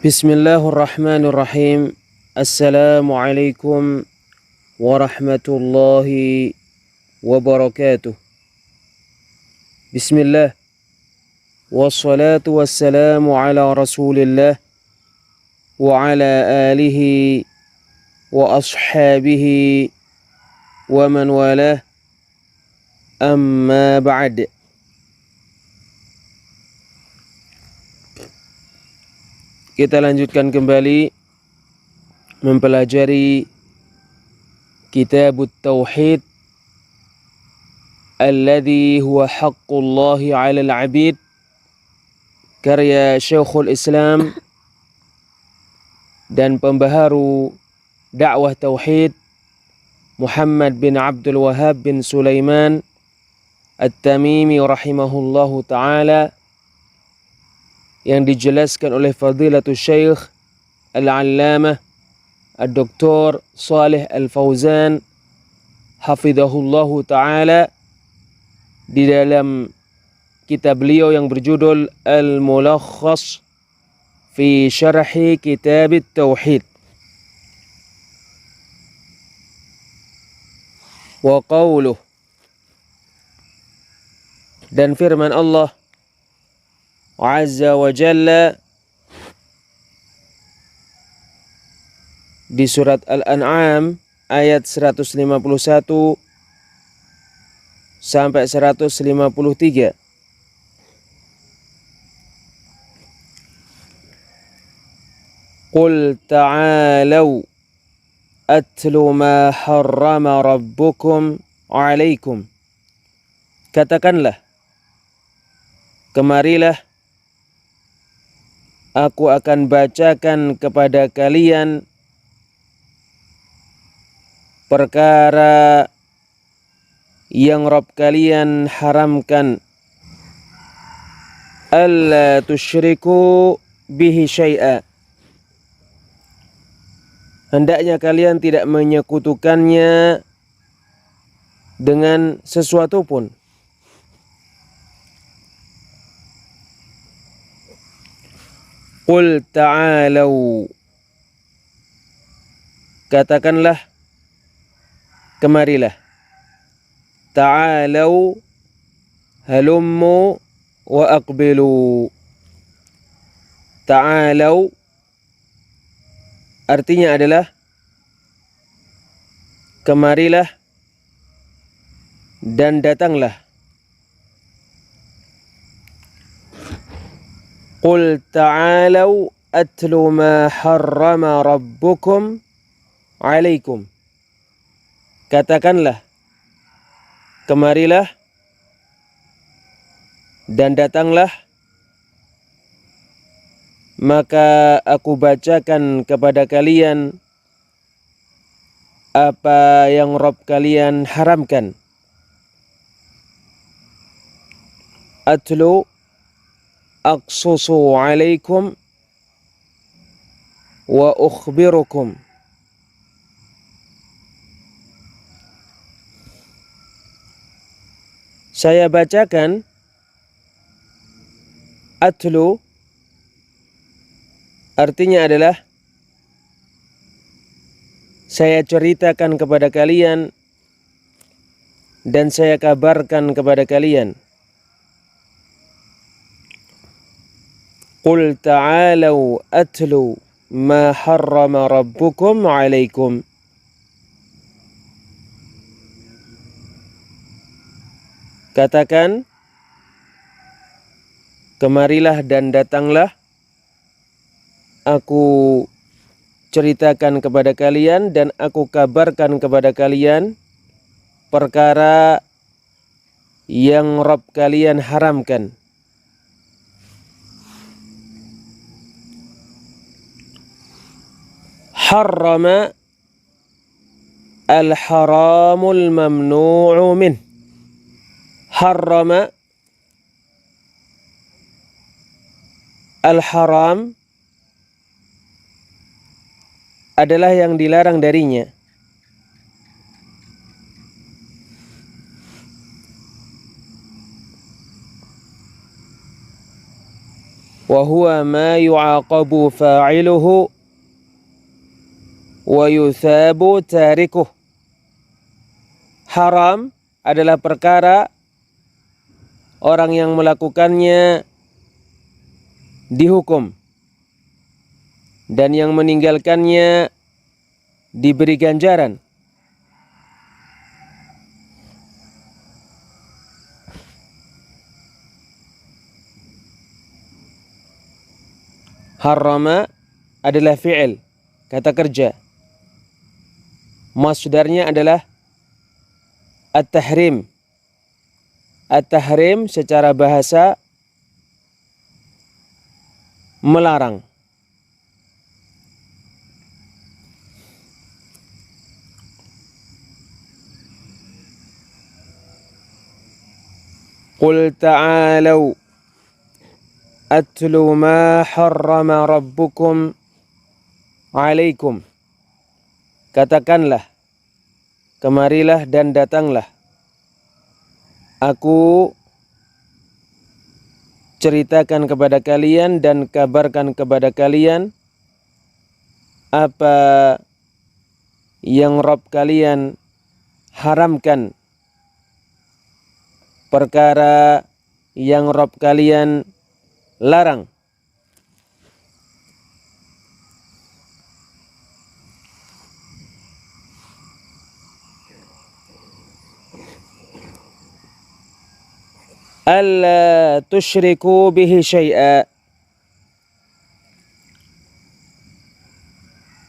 Bismillahirrahmanirrahim. Assalamualaikum warahmatullahi wabarakatuh. Bismillah. Wassalatu wassalamu ala rasulillah wa ala alihi wa ashabihi wa man walah. Amma ba'd. Kita lanjutkan kembali mempelajari Kitab Tauhid alladhi huwa haqqullahi 'alal 'abid, karya Syekhul Islam dan pembaharu dakwah tauhid Muhammad bin Abdul Wahhab bin Sulaiman At-Tamimi rahimahullahu ta'ala, yang dijelaskan oleh Fadilatul Syekh Al-Allamah Ad-Doktor Saleh Al-Fauzan hafidhahullahu ta'ala di dalam kitab beliau yang berjudul Al-Mulakhas fi Syarhi Kitab Tauhid. Wa qawluh, dan firman Allah Azza wa Jalla di surat Al-An'am ayat 151 sampai 153. Qul ta'alau atlu ma harrama rabbukum 'alaikum. Katakanlah, kemarilah aku akan bacakan kepada kalian perkara yang Rabb kalian haramkan. Alla tusyriku bihi syai'a. Hendaknya kalian tidak menyekutukannya dengan sesuatu pun. Qul ta'alau. Katakanlah, kemarilah. Ta'alau, halummu wa aqbilu. Ta'alau artinya adalah kemarilah dan datanglah. Qul ta'alau atlu ma harrama rabbukum 'alaikum. Katakanlah, kemarilah dan datanglah, maka aku bacakan kepada kalian apa yang Rabb kalian haramkan. Atlu aqsusu 'alaikum wa ukhbirukum. Saya bacakan. Atlu artinya adalah saya ceritakan kepada kalian dan saya kabarkan kepada kalian. Qul ta'alau atlu ma harrama rabbukum 'alaikum. Katakan, kemarilah dan datanglah, aku ceritakan kepada kalian dan aku kabarkan kepada kalian perkara yang Rabb kalian haramkan. Harrama al-haramul mamnu'u min. Harrama al-haram adalah yang dilarang darinya. wa huwa ma yu'aqabu fa'iluhu wa yuthabu tarikuh. Haram adalah perkara orang yang melakukannya dihukum dan yang meninggalkannya diberi ganjaran. Harrama adalah fi'il, kata kerja. Masdarnya adalah at-tahrim. At-tahrim secara bahasa melarang. Qul ta'alau atlu ma harrama rabbukum alaikum. Katakanlah, kemarilah dan datanglah. Aku ceritakan kepada kalian dan kabarkan kepada kalian apa yang Rabb kalian haramkan, perkara yang Rabb kalian larang. Alla tusyriku bihi syai'a.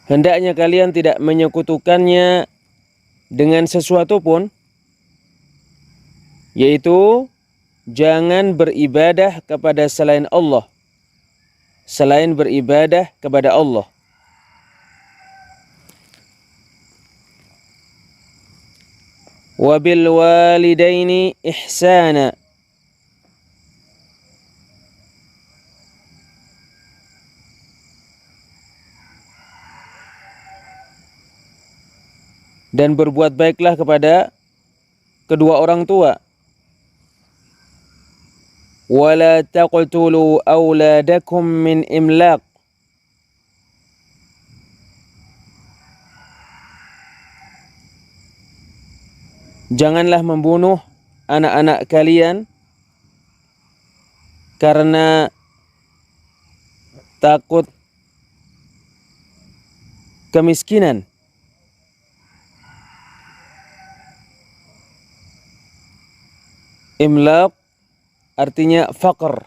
Hendaknya kalian tidak menyekutukannya dengan sesuatu pun, yaitu jangan beribadah kepada selain Allah, selain beribadah kepada Allah. Wa bil walidaini ihsana. Dan berbuat baiklah kepada kedua orang tua. Wala taqtulu auladakum min imlaq. Janganlah membunuh anak-anak kalian karena takut kemiskinan. Imlaq artinya faqr,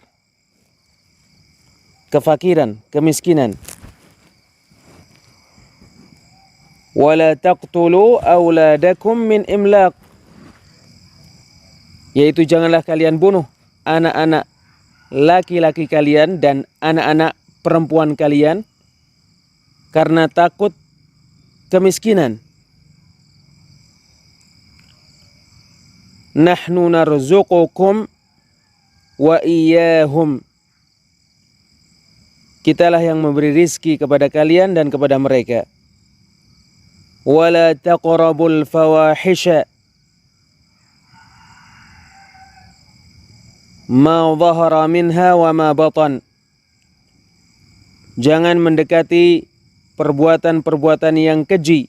kefakiran, kemiskinan. Wala taqtulu auladakum min imlaq, yaitu janganlah kalian bunuh anak-anak laki-laki kalian dan anak-anak perempuan kalian karena takut kemiskinan. Nahnu narzuqukum wa iyyahum. Kitalah yang memberi rizki kepada kalian dan kepada mereka. Wala taqrabul fawahisha ma dhahara minha wa ma batan. Jangan mendekati perbuatan-perbuatan yang keji,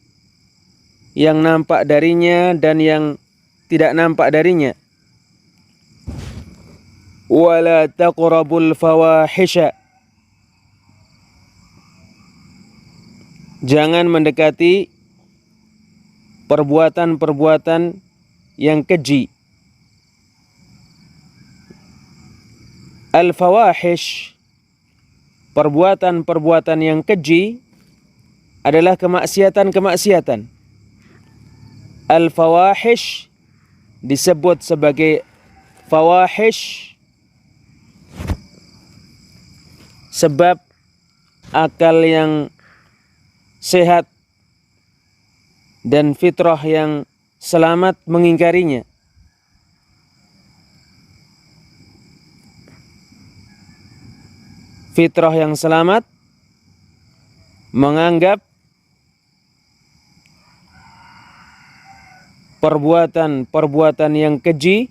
yang nampak darinya dan yang tidak nampak darinya. Wala taqrabul fawahisha. Jangan mendekati perbuatan-perbuatan yang keji. Al-fawahish, perbuatan-perbuatan yang keji adalah kemaksiatan-kemaksiatan. Al-fawahish disebut sebagai fawahish sebab akal yang sehat dan fitrah yang selamat mengingkarinya. Fitrah yang selamat menganggap perbuatan-perbuatan yang keji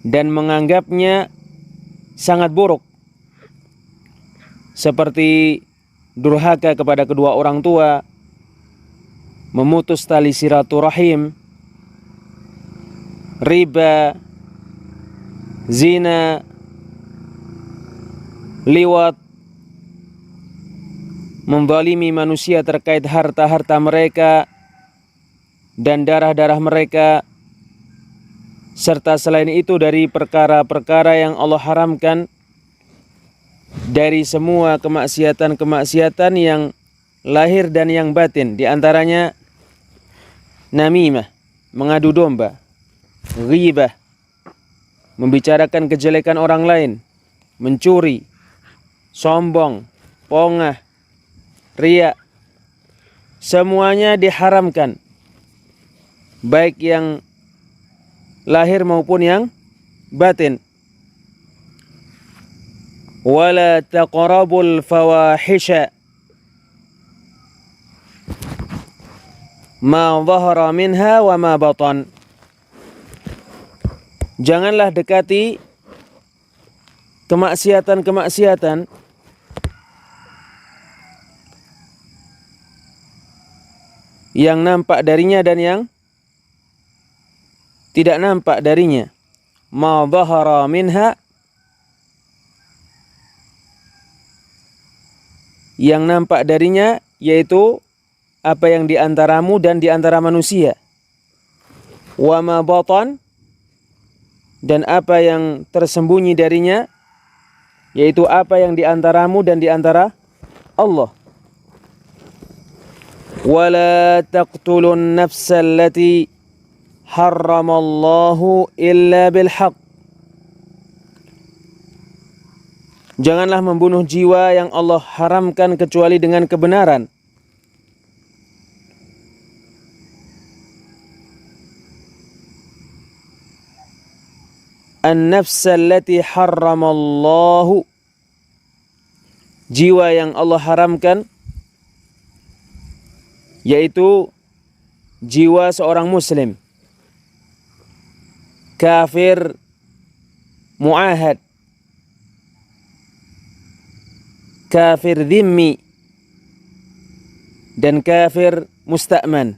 dan menganggapnya sangat buruk, seperti durhaka kepada kedua orang tua, memutus tali silaturahim, riba, zina, liwat, menzalimi manusia terkait harta-harta mereka dan darah-darah mereka, serta selain itu dari perkara-perkara yang Allah haramkan dari semua kemaksiatan-kemaksiatan yang lahir dan yang batin, di antaranya namimah, mengadu domba, ghibah, membicarakan kejelekan orang lain, mencuri, sombong, pongah, riya, semuanya diharamkan, baik yang lahir maupun yang batin. Wala taqrabul fawahisha ma dhahara minha wa ma batan. Janganlah dekati kemaksiatan-kemaksiatan yang nampak darinya dan yang tidak nampak darinya. Ma dhahara minha, yang nampak darinya yaitu apa yang di antaramu dan di antara manusia. Wa ma batan, dan apa yang tersembunyi darinya yaitu apa yang di antaramu dan di antara Allah. Wala taqtulun nafsa allati harramallahu illa bilhaq. Janganlah membunuh jiwa yang Allah haramkan kecuali dengan kebenaran. An-nafsa allati harramallahu, jiwa yang Allah haramkan yaitu jiwa seorang muslim, kafir muahad, kafir dhimmi, dan kafir musta'man.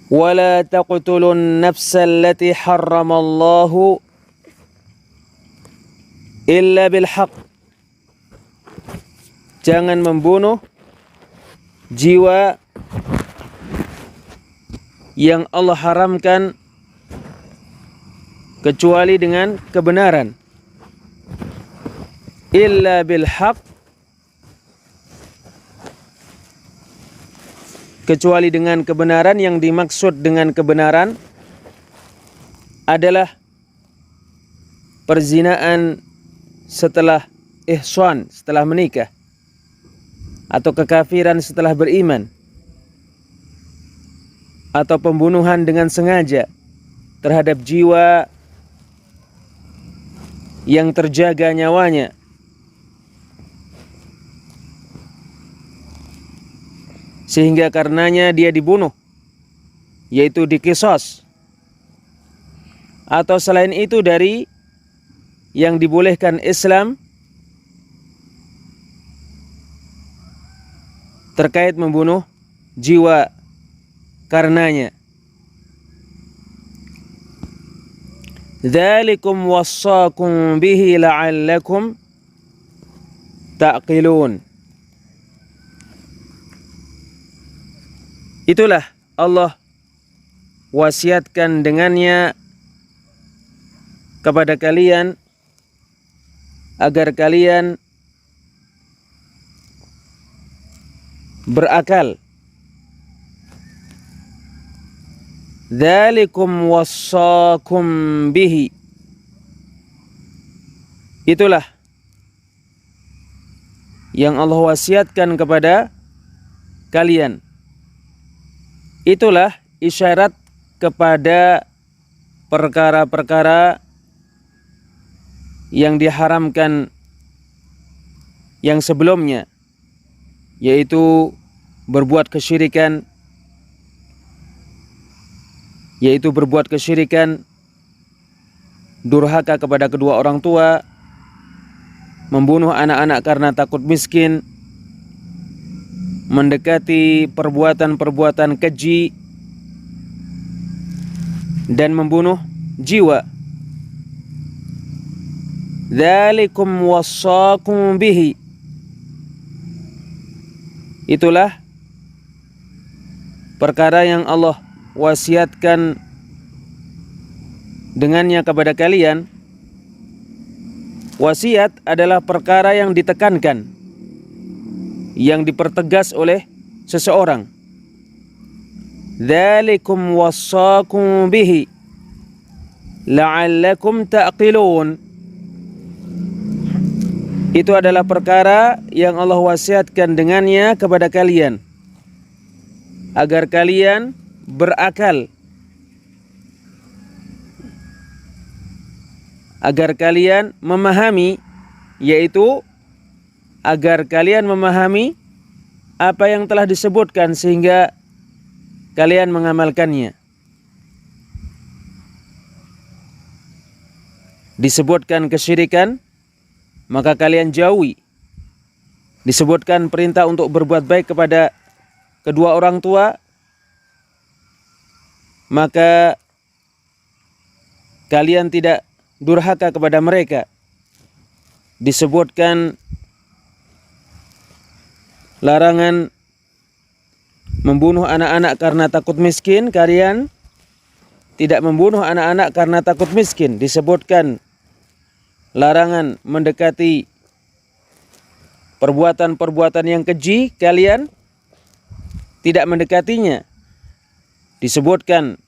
Wala taqtulun nafsa allati harramallahu illa bilhaq. Jangan membunuh jiwa yang Allah haramkan kecuali dengan kebenaran. Illa bilhaq, kecuali dengan kebenaran. Yang dimaksud dengan kebenaran adalah perzinaan setelah ihsan, setelah menikah, atau kekafiran setelah beriman, atau pembunuhan dengan sengaja terhadap jiwa yang terjaga nyawanya, sehingga karenanya dia dibunuh, yaitu diqisas, atau selain itu dari yang dibolehkan Islam terkait membunuh jiwa karenanya. Dzalikum wassakum bihi la'allakum ta'qilun. Itulah Allah wasiatkan dengannya kepada kalian agar kalian berakal. Dzalikum wassakum bihi, itulah yang Allah wasiatkan kepada kalian. Itulah isyarat kepada perkara-perkara yang diharamkan yang sebelumnya, yaitu berbuat kesyirikan, durhaka kepada kedua orang tua, membunuh anak-anak karena takut miskin, mendekati perbuatan-perbuatan keji, dan membunuh jiwa. Dzalikum wassaakum bihi. Itulah perkara yang Allah wasiatkan dengannya kepada kalian. Wasiat adalah perkara yang ditekankan, yang dipertegas oleh seseorang. Dzalikum wassaakum bihi la'allakum ta'qilun. Itu adalah perkara yang Allah wasiatkan dengannya kepada kalian, agar kalian berakal, agar kalian memahami, yaitu agar kalian memahami apa yang telah disebutkan sehingga kalian mengamalkannya. Disebutkan kesyirikan, maka kalian jauhi. Disebutkan perintah untuk berbuat baik kepada kedua orang tua, maka kalian tidak durhaka kepada mereka. Disebutkan larangan membunuh anak-anak karena takut miskin, kalian tidak membunuh anak-anak karena takut miskin. Disebutkan larangan mendekati perbuatan-perbuatan yang keji, kalian tidak mendekatinya. Disebutkan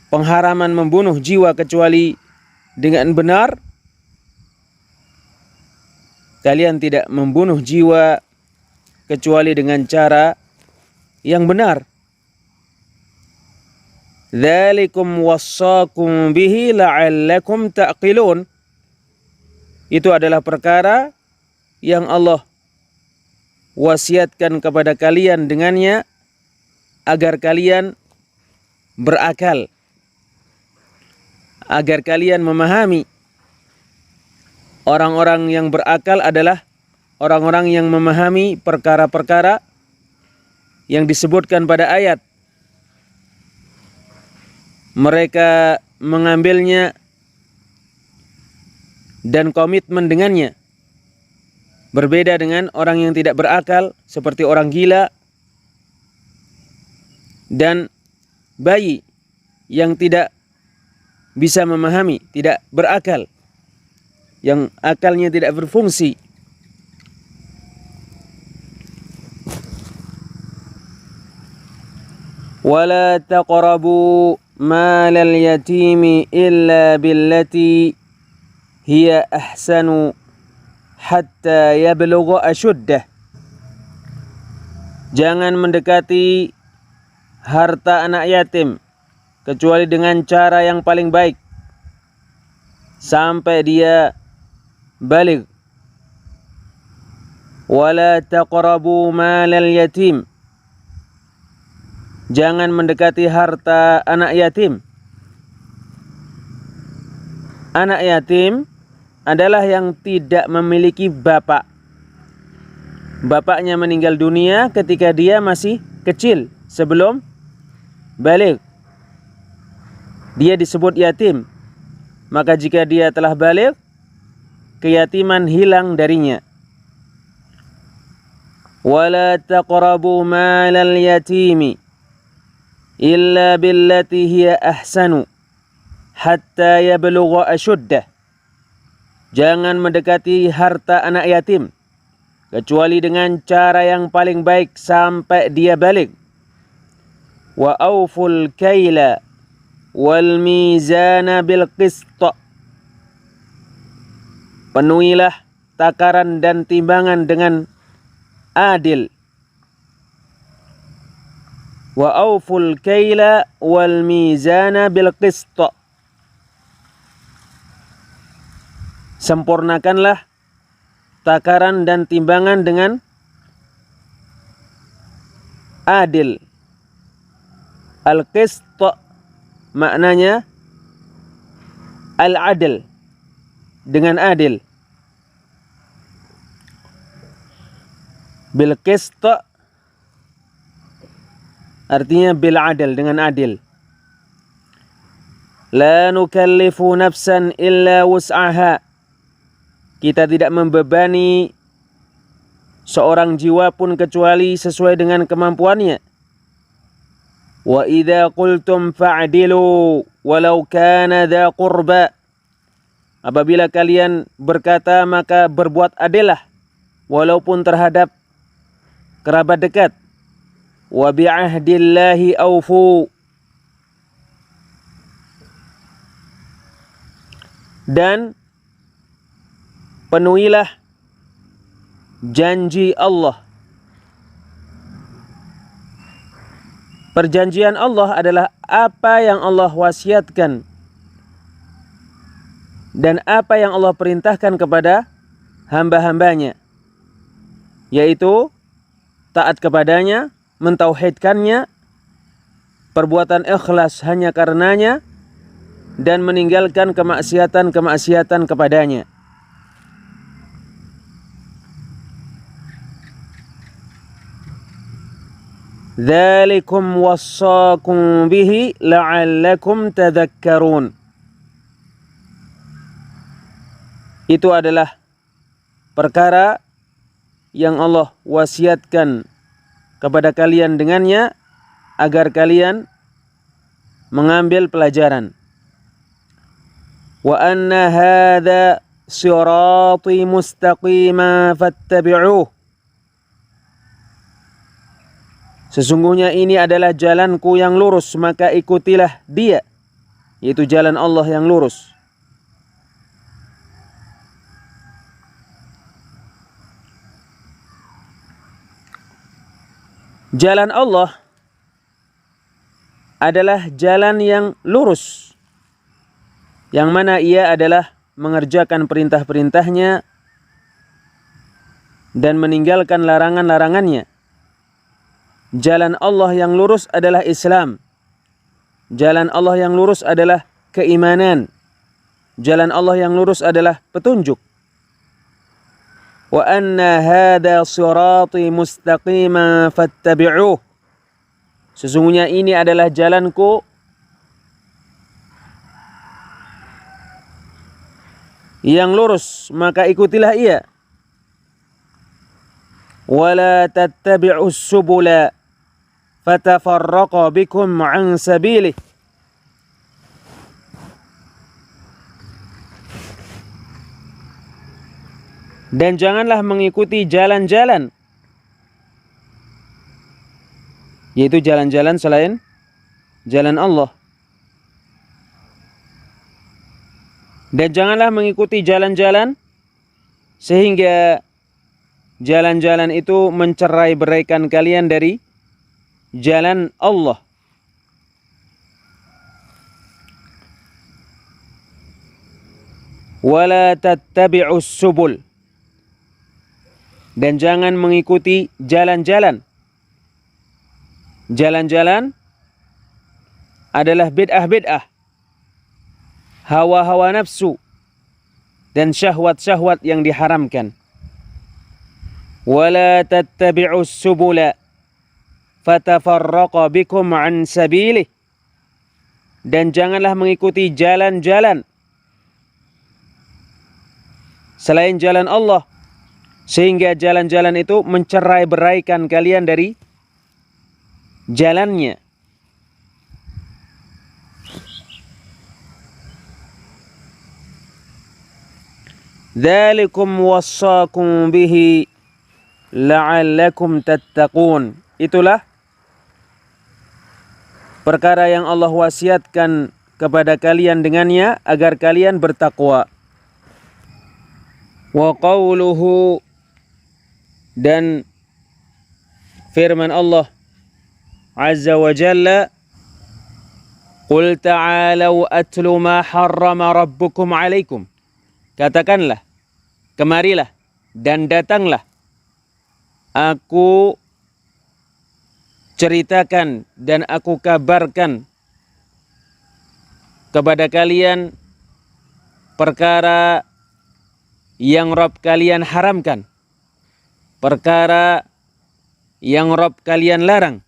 pengharaman membunuh jiwa kecuali dengan benar, kalian tidak membunuh jiwa kecuali dengan cara yang benar. Dzalikum wassaakum bihi la'allakum ta'qilun. Itu adalah perkara yang Allah wasiatkan kepada kalian dengannya, agar kalian berakal, agar kalian memahami. Orang-orang yang berakal adalah orang-orang yang memahami perkara-perkara yang disebutkan pada ayat. Mereka mengambilnya dan komitmen dengannya. Berbeda dengan orang yang tidak berakal, seperti orang gila dan bayi yang tidak bisa memahami, tidak berakal, yang akalnya tidak berfungsi. Wala taqrabu malal yatimi illa billati hiya ahsanu hatta yablugha ashuddah. Jangan mendekati harta anak yatim kecuali dengan cara yang paling baik sampai dia baligh. Wala taqrabu malal yatim. Jangan mendekati harta anak yatim. Anak yatim adalah yang tidak memiliki bapak. Bapaknya meninggal dunia ketika dia masih kecil, sebelum baligh. Dia disebut yatim. Maka jika dia telah baligh, keyatiman hilang darinya. Wala taqrabu malal yatimi illa billati hiya ahsanu hatta yablugha ashuddah. Jangan mendekati harta anak yatim kecuali dengan cara yang paling baik sampai dia baligh. Wa auful kaila wal mizana bil qist. Penuhilah takaran dan timbangan dengan adil. Wa auful kaila wal mizana bil qist. Sempurnakanlah takaran dan timbangan dengan adil. Al-qist maknanya al-adl, dengan adil. Bil qist artinya bil adl, dengan adil. La nukallifu nafsan illa wus'aha. Kita tidak membebani seorang jiwa pun kecuali sesuai dengan kemampuannya. Wa idza qultum fa'dilu walau kana dza qurba. Apabila kalian berkata maka berbuat adillah walaupun terhadap kerabat dekat. Wa bi'ahdillahi aufu. Dan penuhilah janji Allah. Perjanjian Allah adalah apa yang Allah wasiatkan dan apa yang Allah perintahkan kepada hamba-hambanya, yaitu taat kepadanya, mentauhidkannya, perbuatan ikhlas hanya karenanya, dan meninggalkan kemaksiatan-kemaksiatan kepadanya. Dzalikum wassaakum bihi la'allakum tadhakkarun. Itu adalah perkara yang Allah wasiatkan kepada kalian dengannya agar kalian mengambil pelajaran. Wa anna hadza sirati mustaqima fattabi'uh. Sesungguhnya ini adalah jalanku yang lurus, maka ikutilah dia, yaitu jalan Allah yang lurus. Jalan Allah adalah jalan yang lurus, yang mana ia adalah mengerjakan perintah-perintahnya dan meninggalkan larangan-larangannya. Jalan Allah yang lurus adalah Islam. Jalan Allah yang lurus adalah keimanan. Jalan Allah yang lurus adalah petunjuk. Wa anna hadza sirati mustaqima fattabi'uh. Sesungguhnya ini adalah jalanku yang lurus, maka ikutilah ia. Wala tattabi'us subula fatafarraqa bikum an sabilih. Dan janganlah mengikuti jalan-jalan, yaitu jalan-jalan selain jalan Allah. Dan janganlah mengikuti jalan-jalan sehingga jalan-jalan itu mencerai-beraikan kalian dari jalan Allah. Wala tattabi'us subul. Dan jangan mengikuti jalan-jalan. Jalan-jalan adalah bid'ah-bid'ah, hawa-hawa nafsu, dan syahwat-syahwat yang diharamkan. Wala tattabi'us subula fatafarraqa bikum an sabilih. Dan janganlah mengikuti jalan-jalan selain jalan Allah, sehingga jalan-jalan itu mencerai-beraikan kalian dari jalannya. Dzalikum wassaakum bihi la'allakum tattaqun. Itulah perkara yang Allah wasiatkan kepada kalian dengannya agar kalian bertakwa. Wa qawluhu, dan firman Allah Azza wa Jalla, Qul ta'alau atlu ma harrama rabbukum alaikum. Katakanlah, kemarilah dan datanglah, aku ceritakan dan aku kabarkan kepada kalian perkara yang Rabb kalian haramkan, perkara yang Rabb kalian larang.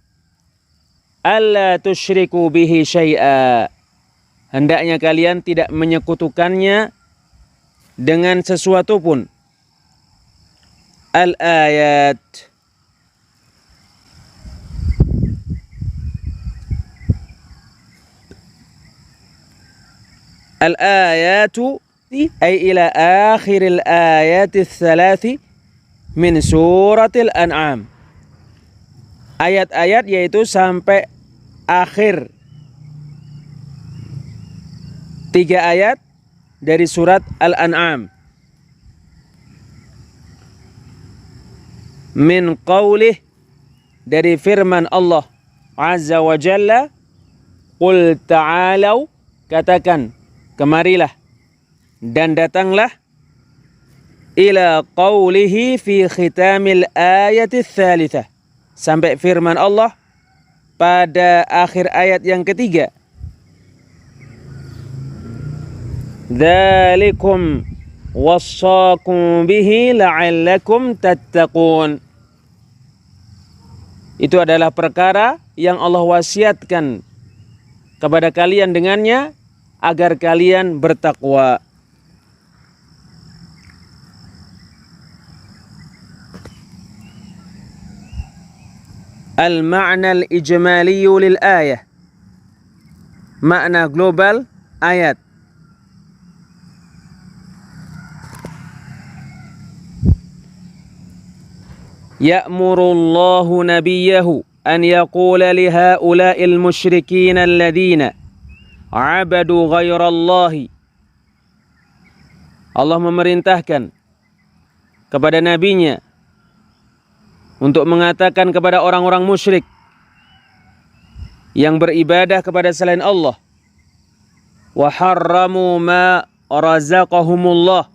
Alla tusyriku bihi syai'a, hendaknya kalian tidak menyekutukannya dengan sesuatu pun. Al-ayat. Al-ayatu ay ila akhiril ayati tsalathi min suratil an'am. Ayat-ayat yaitu sampai akhir 3 ayat dari surat Al-An'am. Min qaulih, dari firman Allah Azza wa Jalla, qul ta'alau, katakan kemarilah dan datanglah, ila qaulihi fi khitamil ayati tsalitsah, sampai firman Allah pada akhir ayat yang ketiga. Dzalikum wassaakum bihi la'allakum tattaqun. Itu adalah perkara yang Allah wasiatkan kepada kalian dengannya agar kalian bertakwa. Al-ma'na al-ijmali lil ayah. Makna global ayat. Ya'murullahu nabiyahu an yaqula li ha'ula'il musyrikin alladhina 'abadu ghairallahi. Allah memerintahkan kepada nabinya untuk mengatakan kepada orang-orang musyrik yang beribadah kepada selain Allah, wa harramu ma razaqahumullah,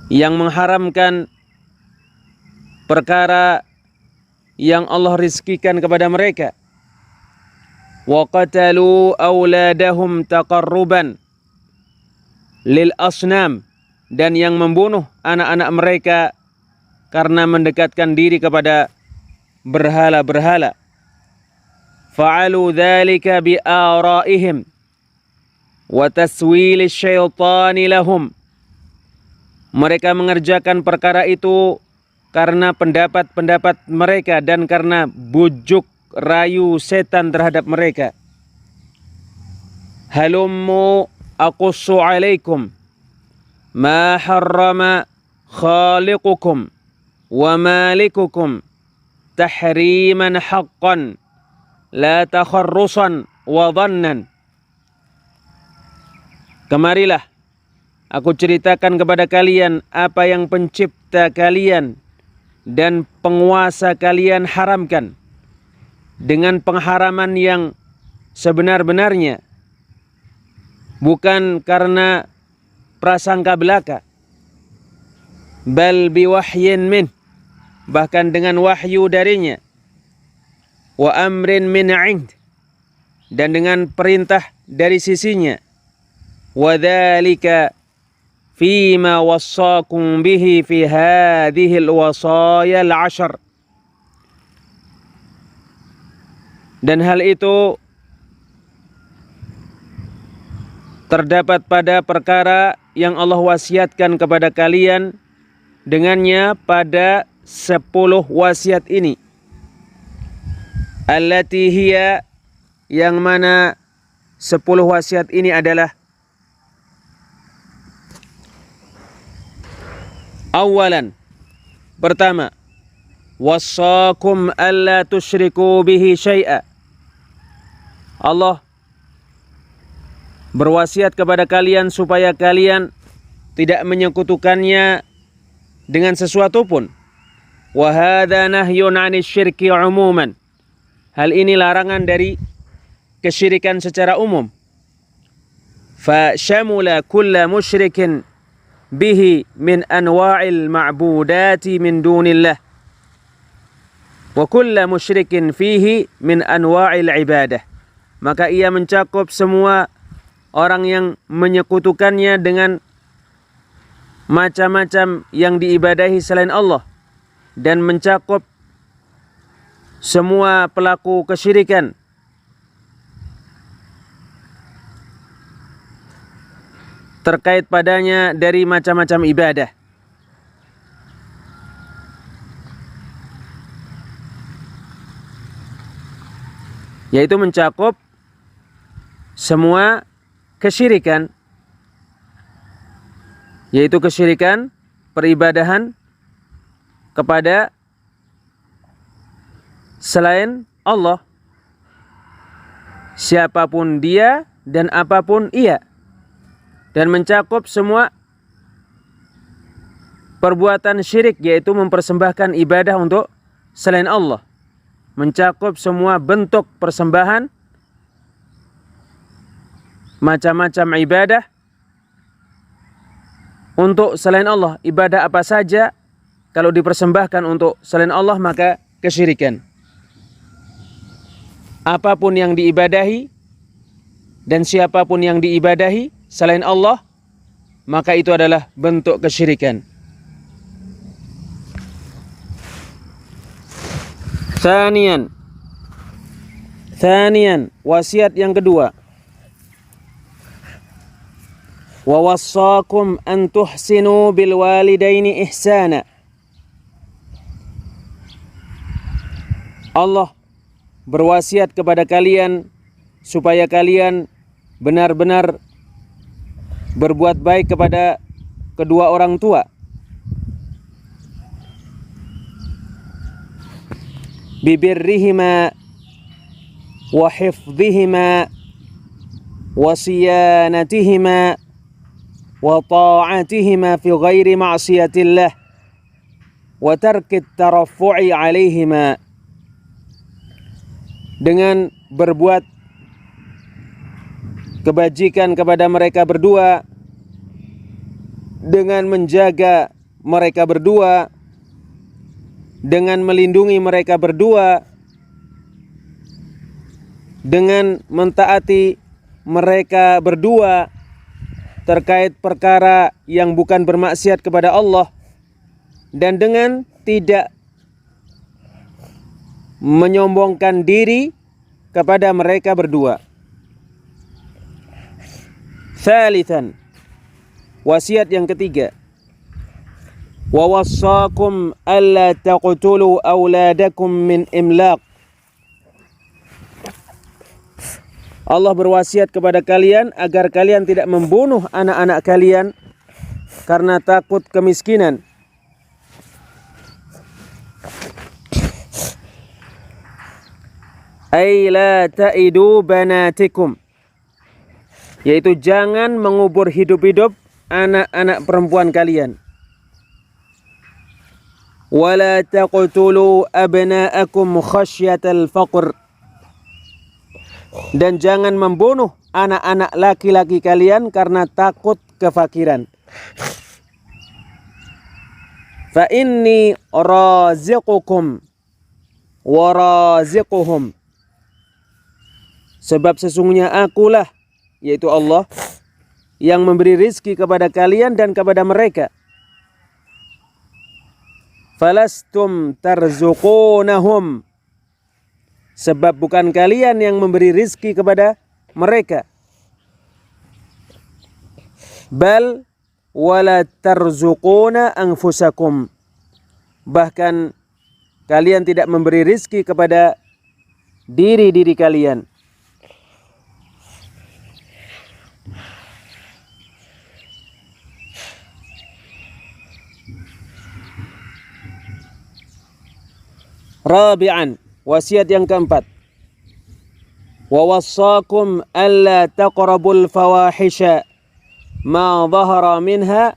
yang mengharamkan perkara yang Allah rizkikan kepada mereka, wa qatalu auladahum taqarruban lil asnam, dan yang membunuh anak-anak mereka karena mendekatkan diri kepada berhala-berhala. Fa'alu dzalika bi araihim wa taswil syaitani lahum. Mereka mengerjakan perkara itu karena pendapat-pendapat mereka dan karena bujuk rayu setan terhadap mereka. Halummu aqussu alaikum ma harrama khaliqukum wa malikukum tahriman haqqan la takharrusan wa dhannan. Kemarilah aku ceritakan kepada kalian apa yang pencipta kalian dan penguasa kalian haramkan dengan pengharaman yang sebenar-benarnya, bukan karena prasangka belaka. Bal biwahyin min, bahkan dengan wahyu darinya. Wa amrin min 'ind, dan dengan perintah dari sisinya. Wa dzalika fima wassakum bihi fi hadhihi al-wasaya al-'ashr. Dan hal itu terdapat pada perkara yang Allah wasiatkan kepada kalian dengannya pada 10 wasiat ini. Allati hiya, yang mana 10 wasiat ini adalah: awalan, pertama, wassakum alla tusyriku bihi syai'a. Allah berwasiat kepada kalian supaya kalian tidak menyekutukannya dengan sesuatu pun. Wa hadza nahyun 'anil syirki 'umuman. Hal ini larangan dari kesyirikan secara umum. Fa syamula kulla musyrikin bihi min anwa'il ma'budati min dunillah wa kulla musyrikin fihi min anwa'il ibadah. Maka ia mencakup semua orang yang menyekutukannya dengan macam-macam yang diibadahi selain Allah, dan mencakup semua pelaku kesyirikan. Terkait padanya dari macam-macam ibadah. Yaitu mencakup semua kesyirikan. Yaitu kesyirikan peribadahan kepada selain Allah, siapapun dia dan apapun ia, dan mencakup semua perbuatan syirik, yaitu mempersembahkan ibadah untuk selain Allah, mencakup semua bentuk persembahan, macam-macam ibadah untuk selain Allah. Ibadah apa saja kalau dipersembahkan untuk selain Allah maka kesyirikan. Apapun yang diibadahi dan siapapun yang diibadahi selain Allah, maka itu adalah bentuk kesyirikan. Thaniyan, wasiat yang kedua. Wa wassakum an tuhsinu bil walidaini ihsana. Allah berwasiat kepada kalian supaya kalian benar-benar berbuat baik kepada kedua orang tua. Bibirrihima wa hifdhihima wa siyanatihima wa ta'atihima fi ghairi ma'siyatillah wa tarkit taraffu'i alaihima. Dengan berbuat kebajikan kepada mereka berdua, dengan menjaga mereka berdua, dengan melindungi mereka berdua, dengan mentaati mereka berdua terkait perkara yang bukan bermaksiat kepada Allah, dan dengan tidak menyombongkan diri kepada mereka berdua. Thalithan, wasiat yang ketiga. Wa wassakum alla taqtulu auladakum min imlaq. Allah berwasiat kepada kalian agar kalian tidak membunuh anak-anak kalian karena takut kemiskinan. Ay la ta'idu banatikum, yaitu jangan mengubur hidup-hidup anak-anak perempuan kalian. Wala taqtulu abna'akum khasyatal faqr, dan jangan membunuh anak-anak laki-laki kalian karena takut kefakiran. Fa inni raziqukum wa raziquhum, sebab sesungguhnya akulah, yaitu Allah, yang memberi rizki kepada kalian dan kepada mereka. Falastum tarzuqunahum, sebab bukan kalian yang memberi rizki kepada mereka. Bal wala tarzuquna anfusakum, bahkan kalian tidak memberi rizki kepada diri-diri kalian. Rabi'an, wasiat yang keempat. Wa wassakum alla taqrabul fawahisha ma dhahara minha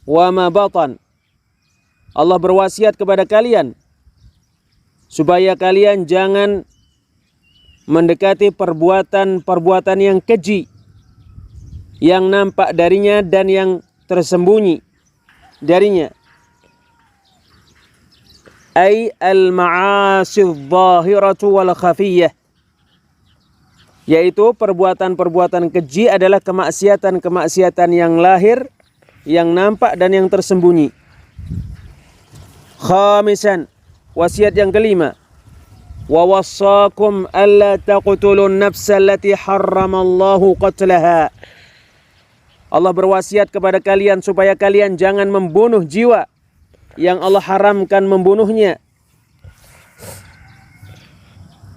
wa ma batan. Allah berwasiat kepada kalian supaya kalian jangan mendekati perbuatan-perbuatan yang keji, yang nampak darinya dan yang tersembunyi darinya. Ay al-ma'asi adh-dhahiratu wal khafiyah, Yaitu perbuatan-perbuatan keji adalah kemaksiatan-kemaksiatan yang lahir, yang nampak dan yang tersembunyi. Khamisan, wasiat yang kelima. Wa wassakum alla taqtulun nafsa allati harramallahu qatlaha. Allah berwasiat kepada kalian supaya kalian jangan membunuh jiwa yang Allah haramkan membunuhnya.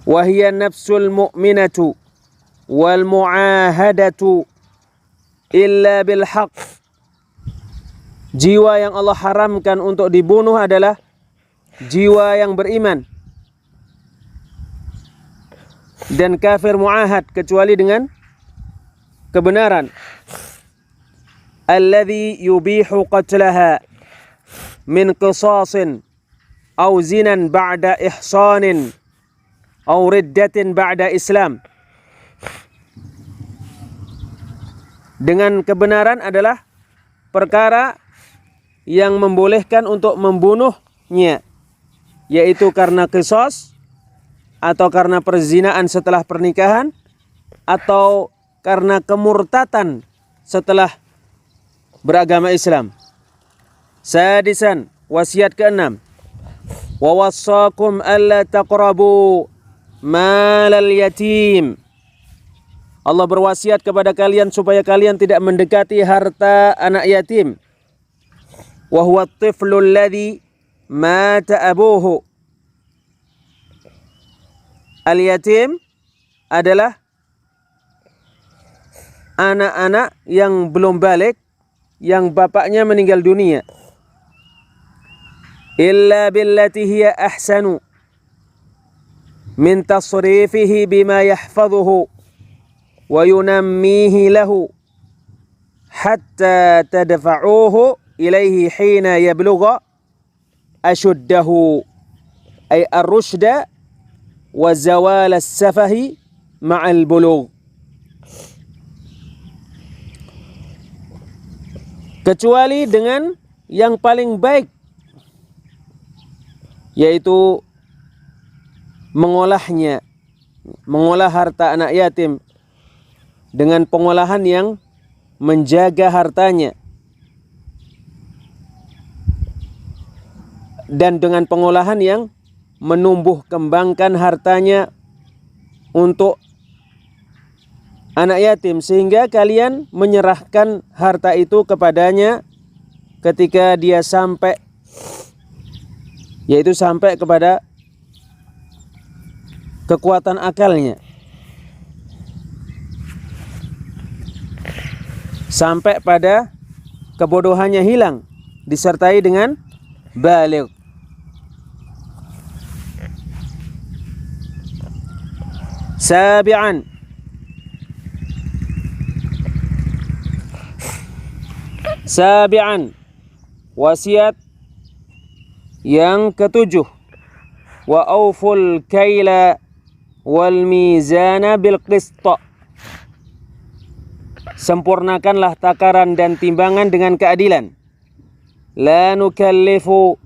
Wa hiya nafsul mu'minatu wal mu'ahadatu illa bil haqq. Jiwa yang Allah haramkan untuk dibunuh adalah jiwa yang beriman dan kafir mu'ahad kecuali dengan kebenaran. Alladhi yubihu qatlaha min qisasin aw zinan ba'da ihsanin aw riddatin ba'da islam. Dengan kebenaran adalah perkara yang membolehkan untuk membunuhnya, yaitu karena qisas atau karena perzinaan setelah pernikahan atau karena kemurtatan setelah beragama Islam. Sadisan, wasiat ke-6. Wa wassakum alla taqrabu malal yatim. Allah berwasiat kepada kalian supaya kalian tidak mendekati harta anak yatim. Wa huwa at-tiflu alladhi mata abuhu. Al-yatim adalah anak-anak yang belum balik, yang bapaknya meninggal dunia. Illa billati hiya ahsanu min tasrifihi bima yahfazuhu wa yunammihi lahu hatta tadfa'uhu ilaihi hina yablugha ashuddahu ay ar-rushda wa zawal as-safahi ma'al bulugh. Kecuali dengan yang paling baik, yaitu mengolah harta anak yatim dengan pengolahan yang menjaga hartanya dan dengan pengolahan yang menumbuh kembangkan hartanya untuk anak yatim, sehingga kalian menyerahkan harta itu kepadanya ketika dia sampai, yaitu sampai kepada kekuatan akalnya, sampai pada kebodohannya hilang, disertai dengan baligh. Sabi'an, wasiat yang ketujuh. Wa auful kaila wal mizana bil qist. Sempurnakanlah takaran dan timbangan dengan keadilan. La nukallifu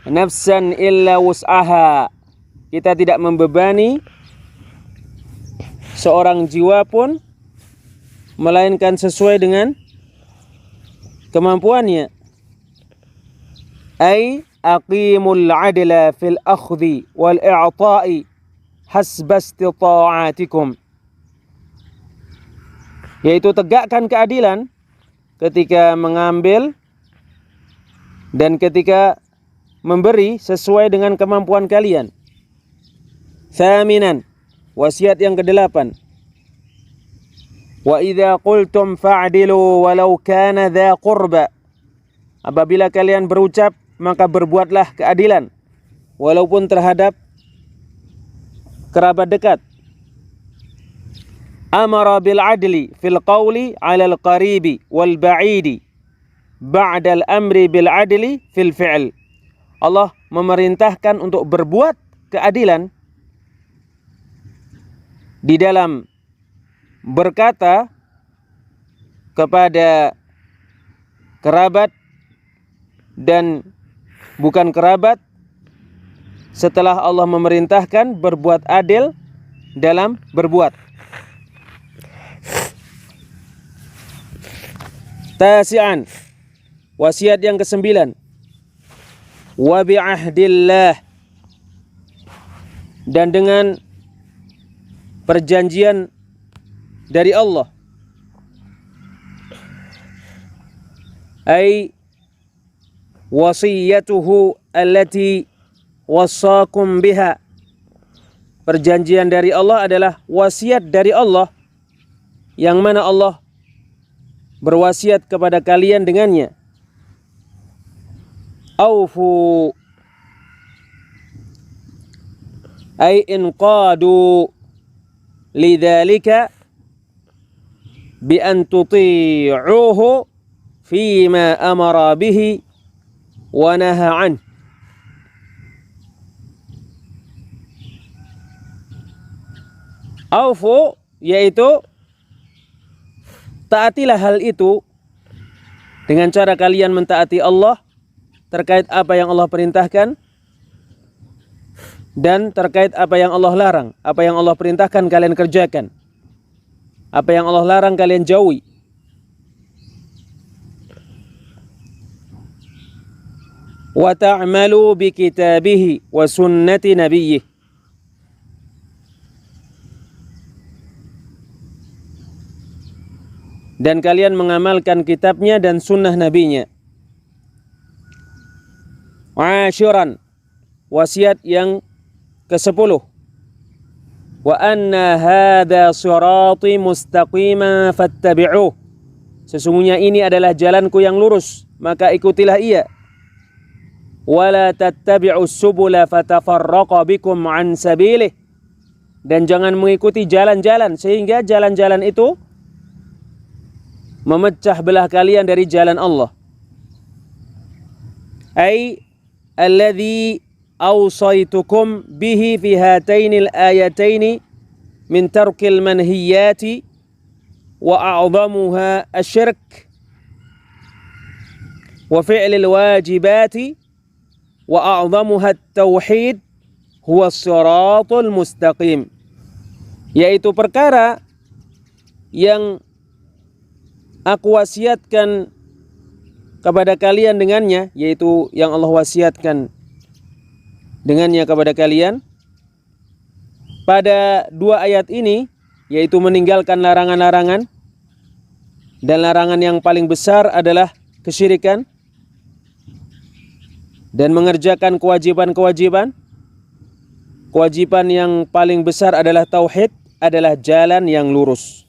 nafsan illa wus'aha. Kita tidak membebani seorang jiwa pun melainkan sesuai dengan kemampuannya. Ay aqimul adla fil akhdhi wal i'ta'i hasba istita'atikum. Yaitu tegakkan keadilan ketika mengambil dan ketika memberi sesuai dengan kemampuan kalian. Thaminan, wasiat yang ke-8. Wa idza qultum fa'dilu walau kana dha qurba. Apabila kalian berucap, maka berbuatlah keadilan walaupun terhadap kerabat dekat. Amara bil adli fil qawli 'ala al qaribi wal ba'idi ba'da al amri bil adli fil fi'l. Allah memerintahkan untuk berbuat keadilan di dalam berkata kepada kerabat dan bukan kerabat, setelah Allah memerintahkan berbuat adil dalam berbuat. Tasi'an, wasiat yang ke-9, wa bi'ahdillah, dan dengan perjanjian dari Allah, ay wasiyatuhu allati wassakum biha, perjanjian dari Allah adalah wasiat dari Allah yang mana Allah berwasiat kepada kalian dengannya. Aufu, ay inqadu lidzalika bi an tuti'uhu fima amara bihi wa naha an. Aufu, yaitu taatilah hal itu dengan cara kalian mentaati Allah terkait apa yang Allah perintahkan dan terkait apa yang Allah larang. Apa yang Allah perintahkan kalian kerjakan, apa yang Allah larang kalian jauhi. Wa ta'malu bi kitabihi wa sunnati nabiyih, dan kalian mengamalkan kitabnya dan sunnah nabinya. Ashiran, wasiat yang ke-10, wa anna hadha sirati mustaqima fattabi'uh, sesungguhnya ini adalah jalanku yang lurus, maka ikutilah ia. Wala tattabi'us subula fatafarraqa bikum an sabilih, dan jangan mengikuti jalan-jalan sehingga jalan-jalan itu memecah belah kalian dari jalan Allah. Ay alladhi awsaitukum bihi fi hatainil ayataini min tarkil manhiyati wa a'zamuha asyirk wa fi'lil wajibati wa a'zamuha at-tauhid huwa as-siratul mustaqim, yaitu perkara yang aku wasiatkan kepada kalian dengannya, yaitu yang Allah wasiatkan dengannya kepada kalian pada dua ayat ini, yaitu meninggalkan larangan-larangan, dan larangan yang paling besar adalah kesyirikan, dan mengerjakan kewajiban-kewajiban. Kewajiban yang paling besar adalah tauhid, adalah jalan yang lurus.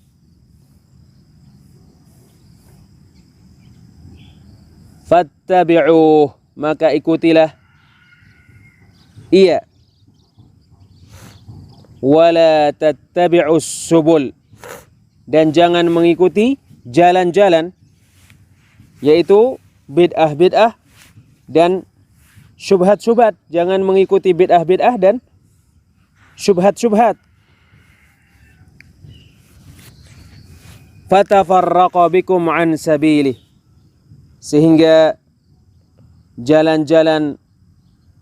Fattabi'uh, maka ikutilah ia. Wala tattabi'us subul, dan jangan mengikuti jalan-jalan, yaitu bid'ah-bid'ah dan syubhat-syubhat. Jangan mengikuti bid'ah-bid'ah dan syubhat-syubhat. Fatafarraqa bikum an sabilih, sehingga jalan-jalan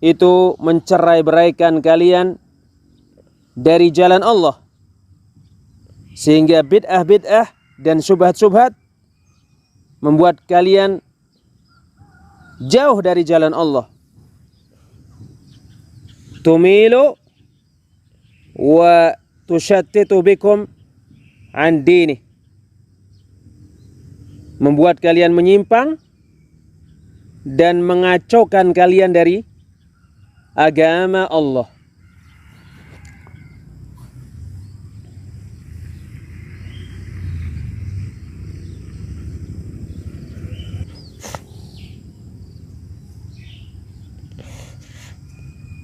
itu mencerai-beraikan kalian dari jalan Allah, sehingga bid'ah-bid'ah dan syubhat-syubhat membuat kalian jauh dari jalan Allah. Tumilu wa tushattitu bikum an dini, membuat kalian menyimpang dan mengacaukan kalian dari agama Allah.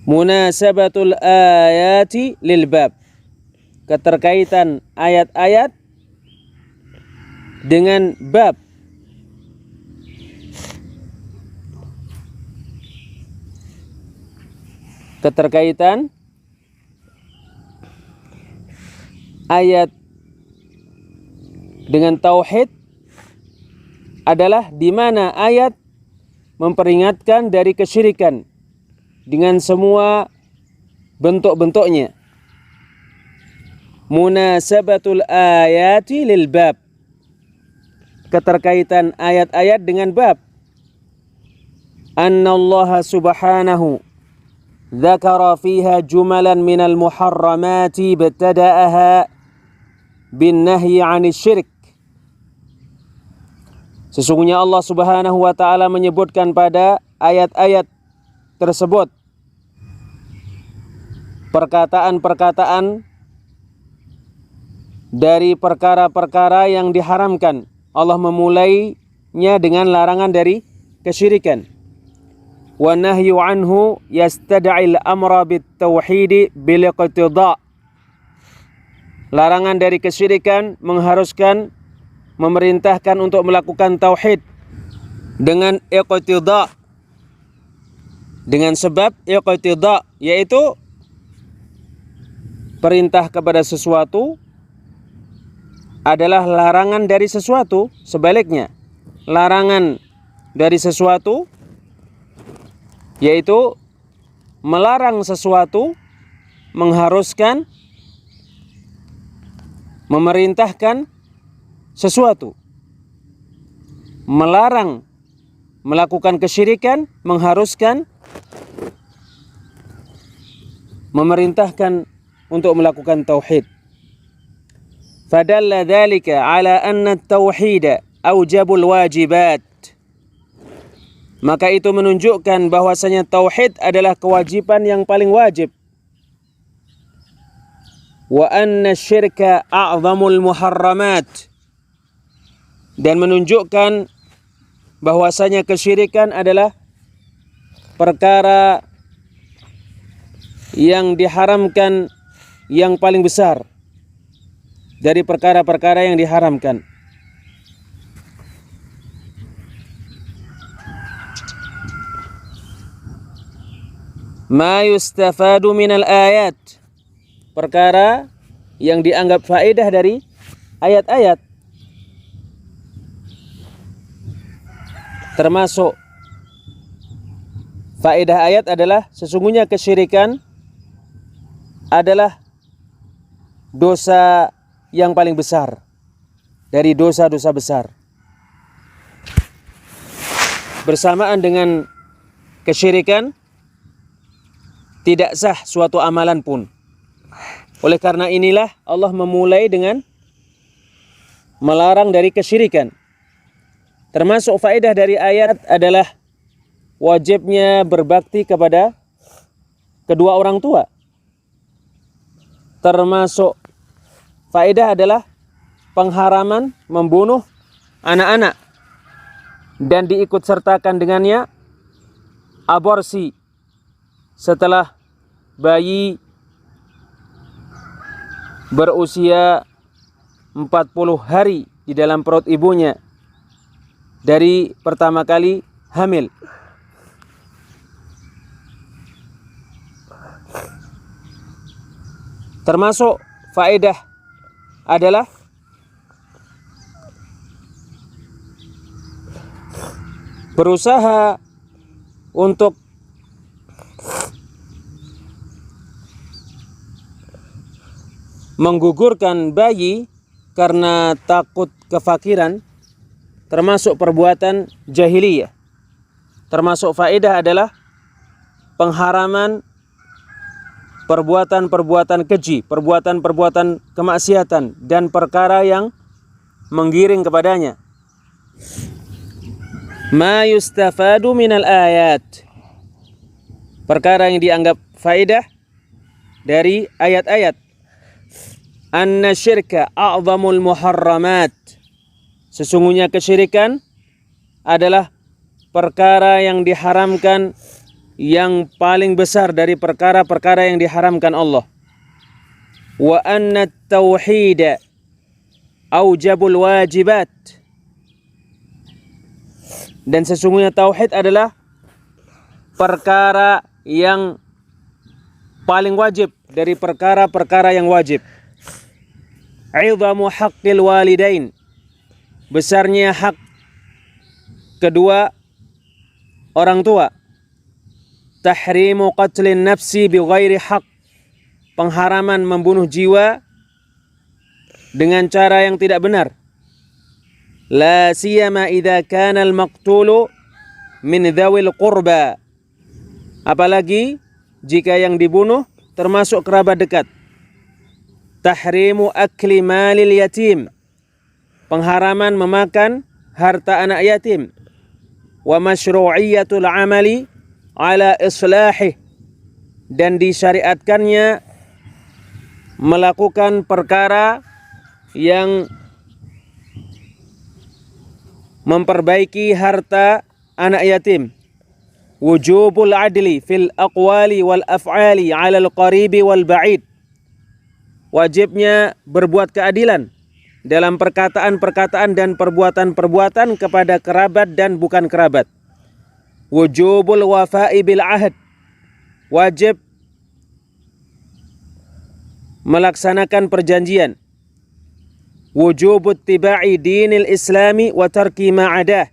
Munasabatul ayati lil bab, keterkaitan ayat-ayat dengan bab. Keterkaitan ayat dengan tauhid adalah di mana ayat memperingatkan dari kesyirikan dengan semua bentuk-bentuknya. Munasabatul ayati lil bab, keterkaitan ayat-ayat dengan bab. Anna Allah subhanahu dzakara fiha jumalan minal muharramati ibtada'aha bin nahyi 'anil syirik. Sesungguhnya Allah subhanahu wa ta'ala menyebutkan pada ayat-ayat tersebut perkataan-perkataan dari perkara-perkara yang diharamkan. Allah memulainya dengan larangan dari kesyirikan. Wa nahyu anhu yastad'il amra bit tauhid bil iqtida'. Larangan dari kesyirikan mengharuskan, memerintahkan untuk melakukan tauhid dengan iqtida', dengan sebab iqtida', yaitu perintah kepada sesuatu adalah larangan dari sesuatu. Sebaliknya, larangan dari sesuatu yaitu melarang sesuatu, mengharuskan, memerintahkan sesuatu. Melarang melakukan kesyirikan, mengharuskan, memerintahkan untuk melakukan tauhid. Fadalla dzalika ala anna at-tauhid aujabul wajibat. Maka itu menunjukkan bahwasanya tauhid adalah kewajiban yang paling wajib. Wa anna syirka a'zamul muharramat. Dan menunjukkan bahwasanya kesyirikan adalah perkara yang diharamkan yang paling besar dari perkara-perkara yang diharamkan. Ma yustafadu minal ayat, perkara yang dianggap faedah dari ayat-ayat, termasuk faedah ayat adalah sesungguhnya kesyirikan adalah dosa yang paling besar dari dosa-dosa besar. Bersamaan dengan kesyirikan tidak sah suatu amalan pun. Oleh karena inilah Allah memulai dengan melarang dari kesyirikan. Termasuk faedah dari ayat adalah wajibnya berbakti kepada kedua orang tua. Termasuk faedah adalah pengharaman membunuh anak-anak dan diikut sertakan dengannya aborsi setelah bayi berusia 40 hari di dalam perut ibunya dari pertama kali hamil. Termasuk faedah adalah berusaha untuk menggugurkan bayi karena takut kefakiran, termasuk perbuatan jahiliyah. Termasuk faedah adalah pengharaman perbuatan-perbuatan keji, perbuatan-perbuatan kemaksiatan dan perkara yang menggiring kepadanya. Ma yustafadu minal ayat, perkara yang dianggap faedah dari ayat-ayat. Anna syirka a'zamul muharramat, sesungguhnya kesyirikan adalah perkara yang diharamkan yang paling besar dari perkara-perkara yang diharamkan Allah. Wa anna at-tauhid aujabul wajibat, dan sesungguhnya tauhid adalah perkara yang paling wajib dari perkara-perkara yang wajib. 'Idhamu haqqil walidain, besarnya hak kedua orang tua. Tahrimu qatlin nafsi bighairi haq, pengharaman membunuh jiwa dengan cara yang tidak benar. La siyama idza kana al-maqtulu min dzawil qurba. Apalagi jika yang dibunuh termasuk kerabat dekat. Tahrimu akli malil yatim. Pengharaman memakan harta anak yatim. Wa masyru'iyatul amali ala islahih. Dan disyariatkannya melakukan perkara yang memperbaiki harta anak yatim. Wujubul adli fil aqwali wal af'ali 'ala al-qaribi wal ba'id. Wajibnya berbuat keadilan dalam perkataan-perkataan dan perbuatan-perbuatan kepada kerabat dan bukan kerabat. Wujubul wafa'i bil ahd. Wajib melaksanakan perjanjian. Wujubut tiba'i dinil islami wa tarki ma'adah.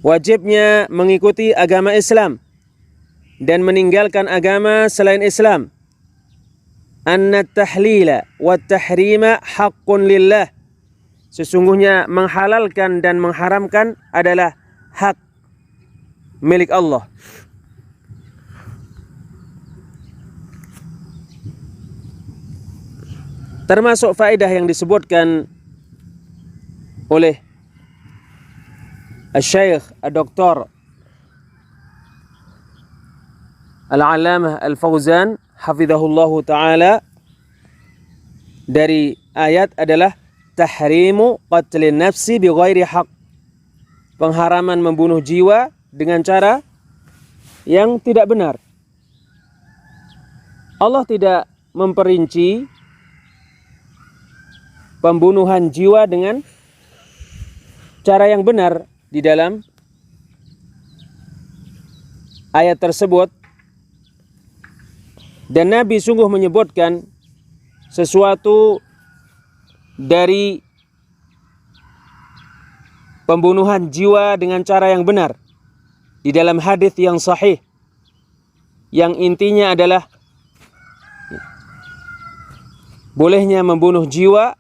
Wajibnya mengikuti agama Islam dan meninggalkan agama selain Islam. Anna tahlila wa tahrima haqqun lillah. Sesungguhnya menghalalkan dan mengharamkan adalah hak milik Allah. Termasuk faedah yang disebutkan oleh Al-Syeikh Al-Doktor Al-Allamah Al-Fauzan hafizahullahu ta'ala dari ayat adalah tahrimu qatlin nafsi bi ghairi haq. Pengharaman membunuh jiwa dengan cara yang tidak benar. Allah tidak memperinci pembunuhan jiwa dengan cara yang benar di dalam ayat tersebut. Dan Nabi sungguh menyebutkan sesuatu dari pembunuhan jiwa dengan cara yang benar di dalam hadis yang sahih, yang intinya adalah bolehnya membunuh jiwa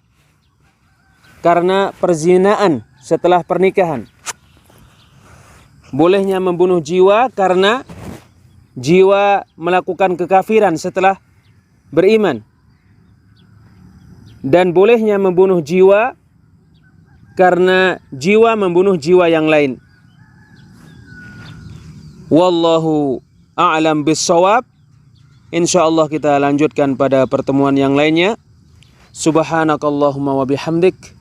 karena perzinaan setelah pernikahan. Bolehnya membunuh jiwa karena jiwa melakukan kekafiran setelah beriman. Dan bolehnya membunuh jiwa karena jiwa membunuh jiwa yang lain. Wallahu a'lam bissawab. Insyaallah kita lanjutkan pada pertemuan yang lainnya. Subhanakallahumma wa bihamdik.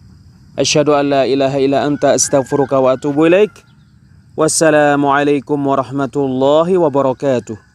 Asyhadu an la ilaha illa anta astaghfiruka wa atubu ilaik. Wassalamualaikum warahmatullahi wabarakatuh.